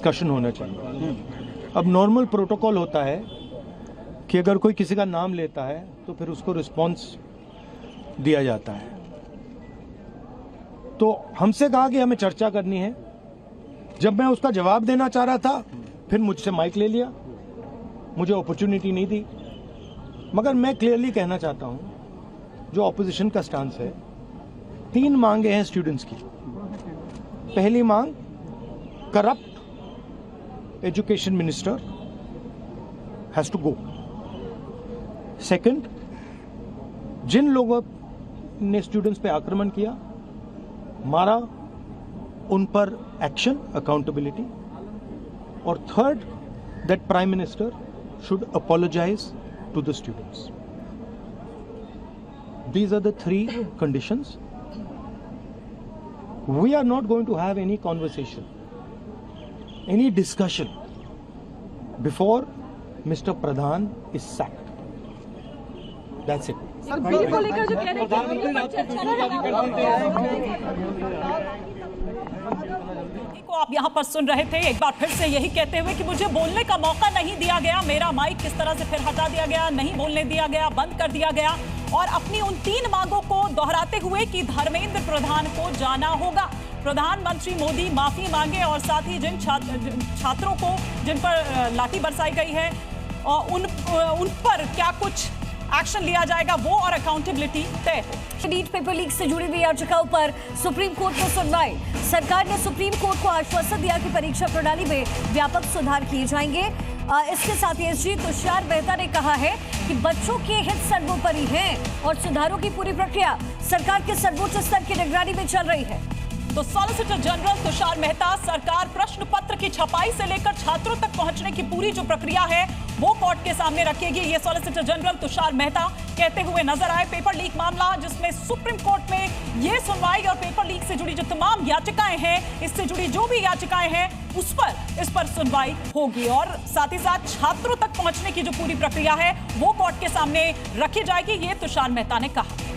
Discussion होना चाहिए। अब नॉर्मल प्रोटोकॉल होता है कि अगर कोई किसी का नाम लेता है तो फिर उसको रिस्पॉन्स दिया जाता है। तो हमसे कहा कि हमें चर्चा करनी है। जब मैं उसका जवाब देना चाह रहा था फिर मुझसे माइक ले लिया, मुझे अपॉर्चुनिटी नहीं दी। मगर मैं क्लियरली कहना चाहता हूं, जो ऑपोजिशन का स्टांस है, 3 मांगे हैं स्टूडेंट्स की। पहली मांग, corrupt education minister has to go. Second, जिन लोगों ने स्टूडेंट्स पे आक्रमण किया, मारा, उन पर एक्शन, अकाउंटेबिलिटी। और third, that prime minister should apologise to the students. These are the 3 conditions. We are not going to have any conversation, any discussion before Mr. Pradhan is sacked. That's it. Bill को लेकर जो कह को आप यहाँ पर सुन रहे थे, एक बार फिर से यही कहते हुए कि मुझे बोलने का मौका नहीं दिया गया, मेरा माइक किस तरह से फिर हटा दिया गया, नहीं बोलने दिया गया, बंद कर दिया गया। और अपनी उन 3 मांगों को दोहराते हुए कि धर्मेंद्र प्रधान को जाना होगा, प्रधानमंत्री मोदी माफी मांगे और साथ ही जिन छात्रों को जिन पर लाठी बरसाई गई है उन पर क्या कुछ एक्शन लिया जाएगा वो और अकाउंटेबिलिटी तय हो। नीट पेपर लीक से जुड़ी हुई याचिकाओं पर सुप्रीम कोर्ट में सुनवाई। सरकार ने सुप्रीम कोर्ट को आश्वासन दिया कि परीक्षा प्रणाली में व्यापक सुधार किए जाएंगे। इसके साथ ही एसजी तुषार मेहता ने कहा है कि बच्चों के हित सर्वोपरि हैं और सुधारों की पूरी प्रक्रिया सरकार के सर्वोच्च स्तर की निगरानी में चल रही है। तो सॉलिसिटर जनरल तुषार मेहता, सरकार प्रश्न पत्र की छपाई से लेकर छात्रों तक पहुंचने की पूरी जो प्रक्रिया है वो कोर्ट के सामने रखेगी, ये सॉलिसिटर जनरल तुषार मेहता कहते हुए नजर आए। पेपर लीक मामला जिसमें सुप्रीम कोर्ट में ये सुनवाई और पेपर लीक से जुड़ी जो तमाम याचिकाएं हैं, इससे जुड़ी जो भी याचिकाएं हैं इस पर सुनवाई होगी और साथ ही साथ छात्रों तक पहुंचने की जो पूरी प्रक्रिया है वो कोर्ट के सामने रखी जाएगी, ये तुषार मेहता ने कहा।